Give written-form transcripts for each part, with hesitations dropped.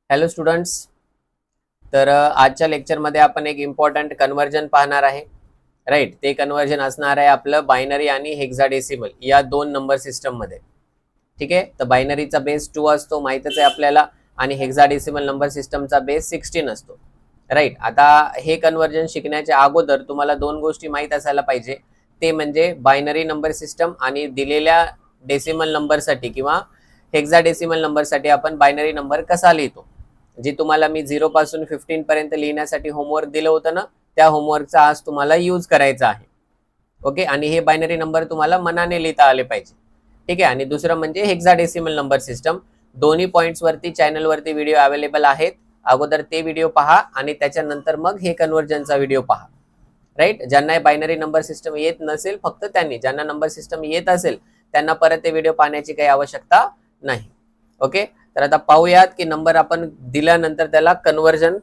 Hello students. तर आजच्या लेक्चरमध्ये आपण एक इम्पॉर्टंट कन्वर्जन पाहणार आहे. राईट, ते कन्वर्जन असणार आहे आपलं बायनरी आणि हेक्साडेसिमल या दोन नंबर सिस्टम मध्ये. ठीक आहे, तर बायनरीचा बेस 2 असतो, माहितच आहे आपल्याला, आणि हेक्साडेसिमल नंबर सिस्टमचा बेस 16 असतो. राईट, आता हे कन्वर्जन शिकण्याच्या अगोदर तुम्हाला दोन गोष्टी माहीत असायला पाहिजे. ते म्हणजे बायनरी नंबर सिस्टम आणि दिलेल्या डेसिमल नंबरसाठी किंवा हेक्साडेसिमल नंबरसाठी आपण बायनरी नंबर कसा लिहितो. जे तुम्हाला मी 0 पासून 15 पर्यंत लिहिण्यासाठी होमवर्क दिलं होतं ना, त्या होमवर्कचा आज तुम्हाला यूज करायचा आहे. ओके, आणि हे बायनरी नंबर तुम्हाला मनाने लिहिता आले पाहिजे. ठीक आहे, आणि दुसरं म्हणजे हेक्साडेसिमल नंबर सिस्टम. दोन्ही पॉइंट्स वरती चॅनलवरती व्हिडिओ अवेलेबल आहेत. अगोदर ते व्हिडिओ पहा आणि त्याच्यानंतर मग हे कन्वर्जनचा व्हिडिओ पहा. राईट, ज्यांना बायनरी नंबर सिस्टम येत नसेल फक्त त्यांनी, ज्यांना नंबर सिस्टम येत असेल त्यांना परत ते व्हिडिओ पाहण्याची काही आवश्यकता नाही. ओके, तर आता पाहूयात की नंबर आपण दिल्यानंतर त्याला कन्वर्जन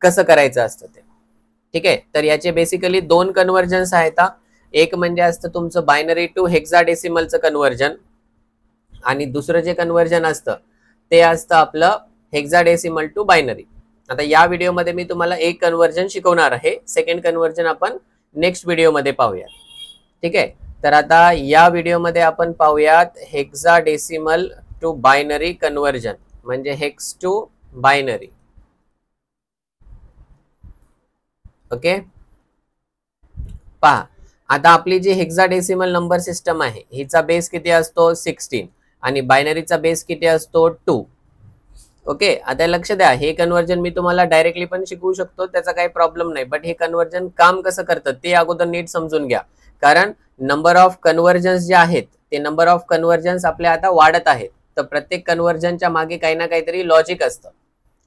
कसं करायचं असतं ते. ठीक आहे, तर याचे बेसिकली दोन कन्वर्जन्स आहेत. एक म्हणजे असतं तुमचं बायनरी टू हेक्साडेसिमलचं कन्वर्जन, आणि दुसरं जे कन्वर्जन असतं ते असतं आपलं हेक्साडेसिमल टू बायनरी. आता या व्हिडिओमध्ये मी तुम्हाला एक कन्वर्जन शिकवणार आहे. सेकंड कन्वर्जन आपण नेक्स्ट व्हिडिओमध्ये पाहूया. ठीक आहे, तर आता या व्हिडिओमध्ये आपण पाहूयात हेक्साडेसिमल टू बायनरी कन्वर्जन, म्हणजे हेक्स टू बायनरी. ओके, पहा आता आपली जी हेक्साडेसिमल नंबर सिस्टम आहे हिचा बेस किती असतो 16 आणि बायनरीचा बेस किती असतो 2. ओके, आता लक्ष द्या, हे कन्वर्जन मी तुम्हाला डायरेक्टली पण शिकवू शकतो, त्याचा काही प्रॉब्लेम नाही, बट हे कन्वर्जन काम कसं करतं ते अगोदर नीट समजून घ्या. कारण नंबर ऑफ कन्वर्जन्स जे आहेत ते नंबर ऑफ कन्वर्जन्स आपल्या आता वाढत आहेत. तर प्रत्येक कन्वर्जनच्या मागे काही ना काहीतरी लॉजिक असतं.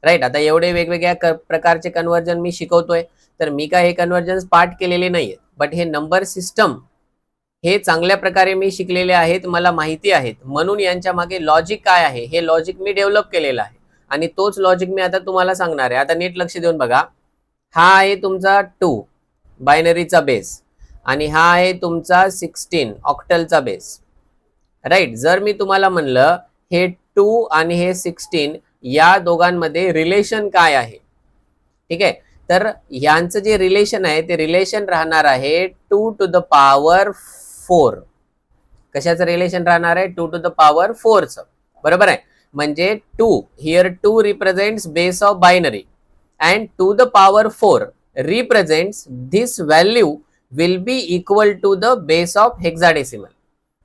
राईट, आता एवढे वेगवेगळ्या प्रकारचे कन्वर्जन मी शिकवतोय, तर मी काय हे कन्वर्जन्स पाठ केलेले नाहीये, बट हे नंबर सिस्टम हे चांगल्या प्रकारे मी शिकलेले आहेत, मला माहिती आहेत, म्हणून यांच्या मागे लॉजिक काय आहे हे लॉजिक मी डेव्हलप केलेलं आहे आणि तोच लॉजिक मी आता तुम्हाला सांगणार आहे. आता नीट लक्ष देऊन बघा. हा आहे तुमचा 2 बायनरीचा बेस आणि हा आहे तुमचा 16 ऑक्टलचा बेस. राईट, जर मी तुम्हाला म्हणलं हे 2 आणि हे 16 या दोघांमध्ये रिलेशन काय आहे, ठीक आहे, तर यांचं जे रिलेशन आहे ते रिलेशन राहणार आहे 2 टू द पॉवर 4. कशाचं रिलेशन राहणार आहे 2 टू द पॉवर 4चं, बरोबर आहे. म्हणजे 2 here 2 represents base of binary and 2 the power 4 represents this value will be equal to the base of hexadecimal.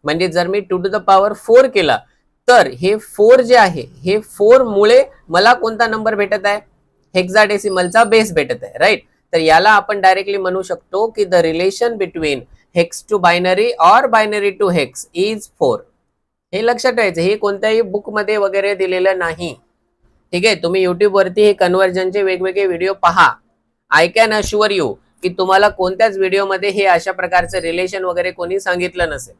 म्हणजे जर मी 2 टू द पॉवर 4 केला तर हे 4 जे आहे हे 4 मुळे मला कोणता नंबर भेटत आहे, हेक्साडेसिमलचा बेस भेटत आहे. राईट, तर याला आपण डायरेक्टली म्हणू शकतो की the relation between hex to binary और बायनरी टू हेक्स इज 4. हे लक्षात ठेवायचं, हे कोणत्याही बुक मध्ये वगैरे दिलेलं नाही. ठीक आहे, तुम्ही युट्यूब वरती हे कन्वर्जनचे वेगवेगळे व्हिडिओ पहा. आय कॅन अश्युअर यू की तुम्हाला कोणत्याच व्हिडिओमध्ये हे अशा प्रकारचं रिलेशन वगैरे कोणी सांगितलं नसेल.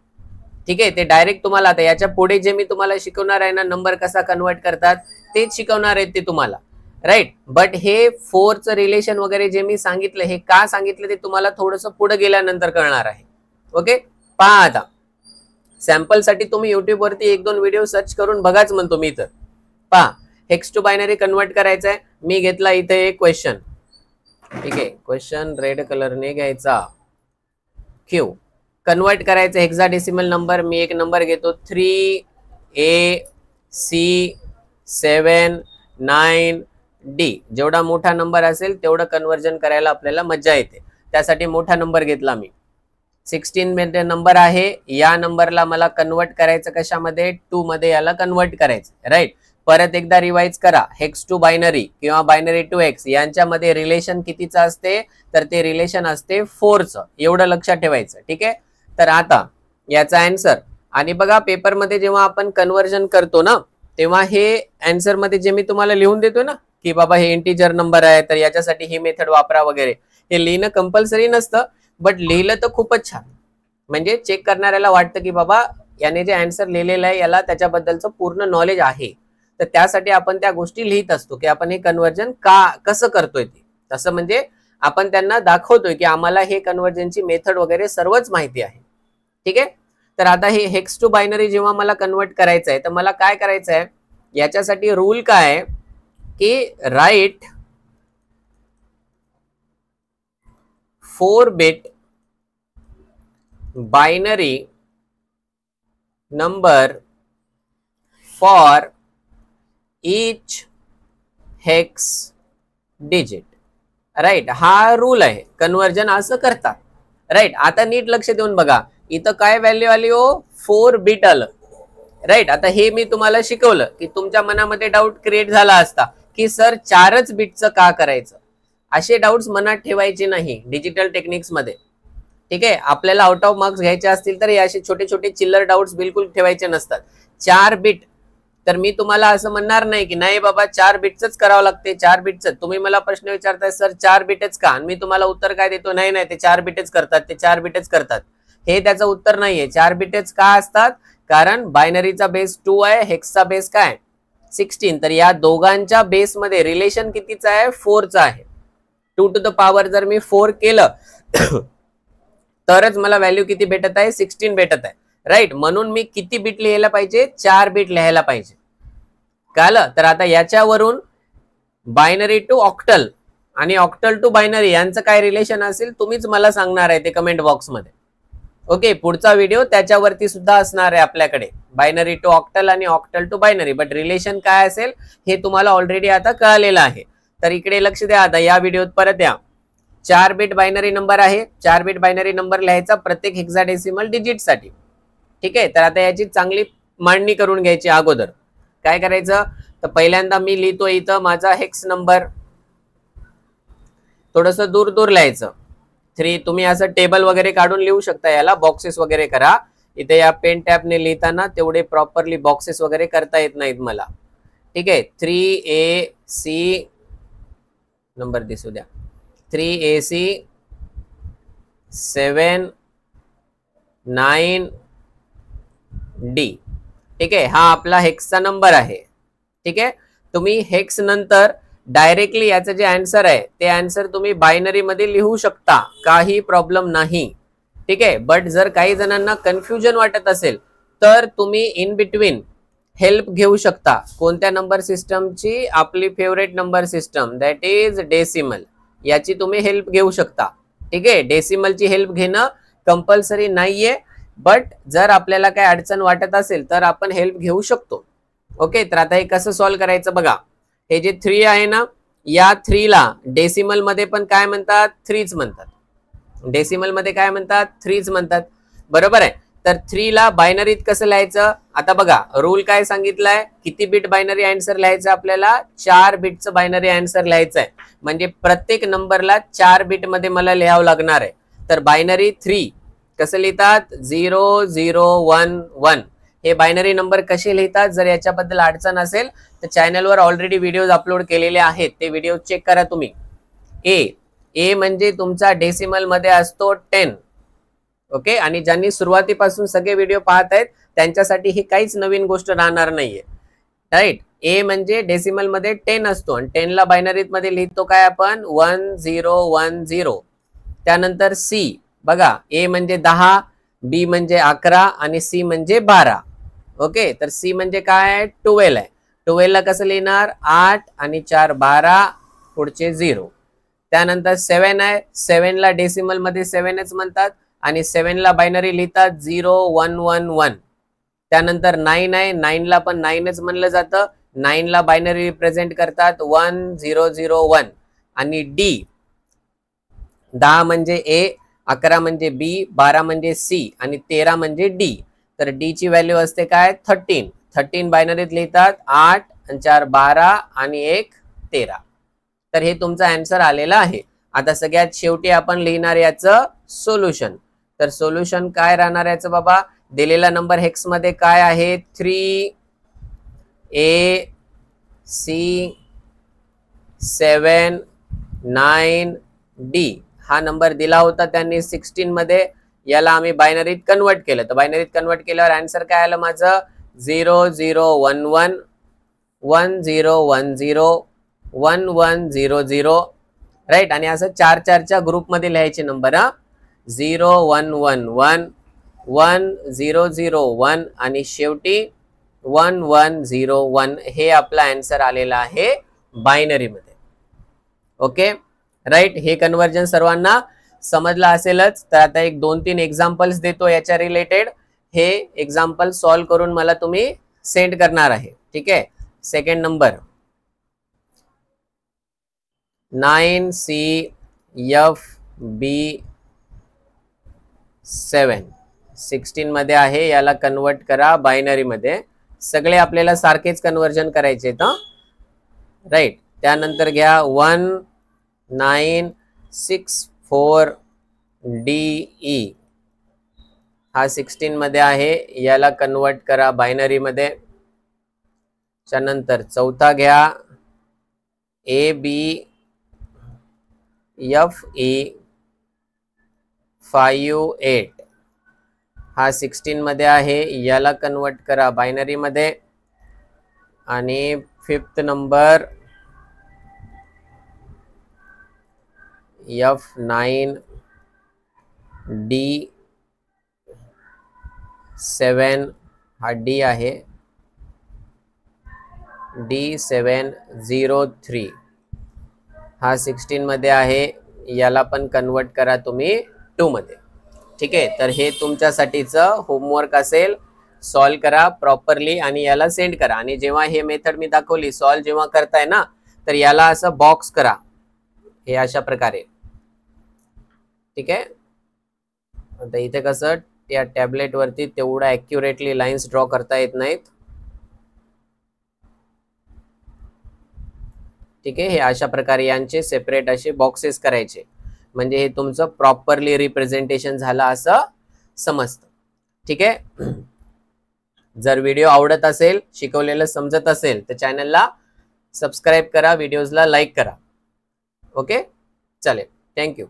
ठीक आहे, ते डायरेक्ट तुम्हाला आता याच्या पुढे जे मी तुम्हाला शिकवणार आहे ना, नंबर कसा कन्वर्ट करतात तेच शिकवणार आहेत ते तुम्हाला. राईट, बट हे 4चं रिलेशन वगैरे जे मी सांगितलं हे का सांगितलं ते तुम्हाला थोडंसं पुढे गेल्यानंतर कळणार आहे. ओके, पहा आता सॅम्पल साठी तुम्ही युट्यूब वरती 1-2 व्हिडिओ सर्च करून बघाच म्हणतो मी. तर पहा, हेक्स टू बायनरी कन्वर्ट करायचं आहे. मी घेतला इथे एक क्वेश्चन. ठीक आहे, क्वेश्चन रेड कलरने घ्यायचा. क्यू कन्वर्ट करायचं हेक्साडेसिमल नंबर. मी एक नंबर घेतो 3AC7-9D. जेवढा मोठा नंबर असेल तेवढं कन्वर्जन करायला आपल्याला मजा येते, त्यासाठी मोठा नंबर घेतला मी. 16 मध्ये नंबर आहे, या नंबरला मला कन्वर्ट करायचं कशामध्ये 2 मध्ये याला कन्वर्ट करायचं. राईट, परत एकदा रिवाइज करा. हेक्स टू बायनरी किंवा बायनरी टू हेक्स यांच्यामध्ये रिलेशन कितीचं असते, तर ते रिलेशन असते 4चं. एवढं लक्षात ठेवायचं. ठीक आहे, तर आता याचा आन्सर, आणि बघा पेपरमध्ये जेव्हा आपण कन्वर्जन करतो ना तेव्हा हे आन्सर मध्ये जे मी तुम्हाला लिहून देतो ना की बाबा हे इंटिजर नंबर आहे तर याच्यासाठी ही मेथड वापरा वगैरे, हे लिहिणं कंपल्सरी नसतं, बट लिहिलं तर खूपच छान. म्हणजे चेक करणाऱ्याला वाटतं की बाबा याने जे आन्सर लिहिलेलं आहे याला त्याच्याबद्दलचं पूर्ण नॉलेज आहे. तर त्यासाठी आपण त्या गोष्टी लिहित असतो की आपण हे कन्वर्जन कसं करतोय ते. तसं म्हणजे आपण त्यांना दाखवतोय की आम्हाला हे कन्वर्जनची मेथड वगैरे सर्वच माहिती आहे. ठीक आहे, तर आता हे हेक्स टू बायनरी जेव्हा मला कन्वर्ट करायचं आहे तर मला काय करायचं आहे, याच्यासाठी रूल काय आहे, की right 4-bit binary number for each hex digit. Right, हा रूल आहे, कन्वर्जन असं करतात. राईट, आता नीट लक्ष देऊन बघा, इथं काय व्हॅल्यू आली हो, 4-bit आलं. राईट, आता हे मी तुम्हाला शिकवलं की तुमच्या मनामध्ये डाऊट क्रिएट झाला असता की सर 4च बिटचं का करायचं. असे डाऊट्स मनात ठेवायचे नाही डिजिटल टेक्निक्स मध्ये. ठीक आहे, आपल्याला आउट ऑफ मार्क्स घ्यायचे असतील तर असे छोटे छोटे चिल्लर डाऊट्स बिलकुल ठेवायचे नसतात. 4 बिट, तर मी तुम्हाला असं म्हणणार नाही की नाही बाबा 4 बिटच करावं लागते, 4 बिटच. तुम्ही मला प्रश्न विचारताय सर 4 बिटच का, आणि मी तुम्हाला उत्तर काय देतो, नाही नाही ते 4 बिटच करतात, ते 4 बिटच करतात. हे त्याचं उत्तर नाहीये. 4 बिटच का असतात, कारण बायनरीचा बेस 2 आहे, हेक्सचा बेस काय 16. तर या दोघांच्या बेसमध्ये रिलेशन कितीचा आहे, 4चा आहे. 2 to the power जर मी 4 केलं तरच मला व्हॅल्यू किती भेटत आहे, 16 भेटत आहे. राईट, म्हणून मी किती बिट लिहायला पाहिजे, 4 बिट लिहायला पाहिजे. कळलं. तर आता याच्यावरून बायनरी टू ऑक्टल आणि ऑक्टल टू बायनरी यांचं काय रिलेशन असेल तुम्हीच मला सांगणार आहे ते कमेंट बॉक्स मध्ये. ओके, पुढचा व्हिडिओ त्याच्यावरती सुद्धा असणार आहे आपल्याकडे, बायनरी टू ऑक्टल आणि octal to binary. But relation काय असेल हे तुम्हाला ऑलरेडी आता कळलेलं आहे. तर इकडे लक्ष द्या, आता या व्हिडिओत परत या. 4 बिट बायनरी नंबर आहे, 4 बिट बायनरी नंबर लिहायचा प्रत्येक हेक्साडेसिमल डिजिट साठी. ठीक आहे, तर आता याची चांगली मांडणी करून घ्यायची. अगोदर काय करायचं, तर पहिल्यांदा मी लिहितो इथं माझा हेक्स नंबर, थोडस दूर दूर लिहायचं. 3, तुम्ही असं टेबल वगैरे काढून लिहू शकता, याला बॉक्सेस वगैरे करा. इथे या पेन टॅबने लिहिताना तेवढे प्रॉपरली बॉक्सेस वगैरे करता येत नाहीत मला. ठीक आहे, 3AC नंबर दिसू द्या, 3AC 7 9D. ठीक आहे, हा आपला हेक्सचा नंबर आहे. ठीक आहे, तुम्ही हेक्स नंतर डायरेक्टली याचं जे आन्सर आहे ते आन्सर तुम्ही बायनरी मध्ये लिहू शकता, काही प्रॉब्लेम नाही. ठीक आहे, बट जर काही जणांना कन्फ्युजन वाटत असेल तर तुम्ही इन बिटवीन हेल्प घेऊ शकता. कोणत्या नंबर सिस्टमची, आपली favourite number system that is decimal, याची तुम्ही हेल्प घेऊ शकता. ठीक आहे, डेसिमलची हेल्प घेणं कंपल्सरी नाहीये, बट जर आपल्याला काय अडचण वाटत असेल तर आपण हेल्प घेऊ शकतो. ओके, तर आता हे कसं सॉल्व्ह करायचं बघा. हे जे 3 आहे ना, या 3 ला डेसिमल मध्ये पण काय म्हणतात, 3च म्हणतात. डेसिमल मध्ये काय म्हणतात, 3च म्हणतात. बरोबर आहे. तर 3 ला बायनरीत कसं लिहायचं, आता बघा रूल काय सांगितलाय, किती बिट बायनरी आन्सर लिहायचं आपल्याला, 4 बिटचं बायनरी आन्सर लिहायचं आहे. म्हणजे प्रत्येक नंबरला 4 बिट मध्ये मला लिहावं लागणार आहे. तर बायनरी 3 कसं लिहितात, 0 0 1 1. हे बायनरी नंबर कसे लिहितात, जर याच्याबद्दल अडचण असेल तर चॅनलवर ऑलरेडी व्हिडिओज अपलोड केलेले आहेत, ते व्हिडिओ चेक करा तुम्ही. ए म्हणजे तुमचा डेसिमल मध्ये असतो 10. ओके, आणि ज्यांनी सुरुवातीपासून सगळे व्हिडिओ पाहत आहेत त्यांच्यासाठी ही काहीच नवीन गोष्ट राहणार नाहीये. राईट, ए म्हणजे डेसिमल मध्ये 10 असतो आणि 10 ला बायनरीत मध्ये लिहितो काय आपण, 1 0 1 0. त्यानंतर सी बघा, ए म्हणजे 10, बी म्हणजे 11 आणि सी म्हणजे 12. ओके, तर सी म्हणजे काय, 12 आहे. 12 ला कसं लिहिणार, 8 आणि 4 12, पुढचे 0. त्यानंतर 7 आहे, 7 ला डेसिमल मध्ये 7च म्हणतात आणि 7 ला बायनरी लिहितात 0 1 1 1. त्यानंतर 9 आहे, 9 ला पण 9च म्हणलं जातं. 9 ला बायनरी रिप्रेझेंट करतात 1 0 0 1. आणि डी, 10 म्हणजे ए, 11 म्हणजे बी, 12 म्हणजे सी आणि 13 म्हणजे डी. तर डी ची व्हॅल्यू असते काय, 13. 13 बायनरीत लिहितात 8 आणि 4 12 आणि 1 13. तर हे तुमचा आन्सर आलेला आहे. आता सगळ्यात शेवटी आपण लिहिणार याचं सोल्युशन. तर सोल्युशन काय राहणार याचं बाबा, दिलेला नंबर हेक्स मध्ये काय आहे, 3AC 7 9D. हा नंबर दिला होता त्यांनी 16 मध्ये, याला आम्ही बायनरीत कन्वर्ट केलं. तर बायनरीत कन्वर्ट केल्यावर आन्सर काय आलं माझं, 0 0 1 1 1 0 1 0 1 1 0 0. राईट, आणि असं 4 4च्या ग्रुप मध्ये लिहायचे नंबर, 0 1 1 1 1 0 0 1 आणि शेवटी 1 1 0 1. हे आपला आन्सर आलेला आहे बायनरी मध्ये. ओके राईट, हे कन्वर्जन सर्वांना समजलं असेलच. तर आता एक 2-3 एक्झाम्पल्स देतो याच्या रिलेटेड. हे एक्झाम्पल सॉल्व्ह करून मला तुम्ही सेंड करणार आहे. ठीक आहे. सेकंड नंबर 9CFB7 16 मध्ये आहे. याला कन्वर्ट करा बायनरी मध्ये. सगळे आपल्याला सारखेच कन्वर्जन करायचे आहेत राईट. त्यानंतर घ्या 1964DE हा 16 मध्ये आहे. याला कन्वर्ट करा बायनरी मध्ये. त्यानंतर चौथा घ्या ABFE58 हा 16 मध्ये आहे. याला कन्वर्ट करा बायनरी मध्ये. आणि फिफ्थ नंबर F9D7 हा D आहे. D703 हा 16 मध्ये आहे. याला पण कन्वर्ट करा तुम्ही 2 मध्ये. ठीक आहे. तर हे तुमच्यासाठीचं होमवर्क असेल. सॉल्व करा प्रॉपरली आणि याला सेंड करा. आणि जेव्हा हे मेथड मी दाखवली सॉल्व जेव्हा करताय ना, तर याला असं बॉक्स करा हे अशा प्रकारे. ठीक आहे. आता इथे कसं त्या टॅबलेट वरती तेवढं ॲक्युरेटली लाईन्स ड्रॉ करता येत नाहीत. ठीक आहे. हे अशा प्रकारे यांचे सेपरेट असे बॉक्सेस करायचे, म्हणजे हे तुमचं प्रॉपरली रिप्रेझेंटेशन झालं असं समजतं. ठीक आहे. जर व्हिडिओ आवडत असेल, शिकवलेलं समजत असेल, तर चॅनलला सबस्क्राईब करा, व्हिडिओजला लाईक करा. ओके चालेल. थँक्यू.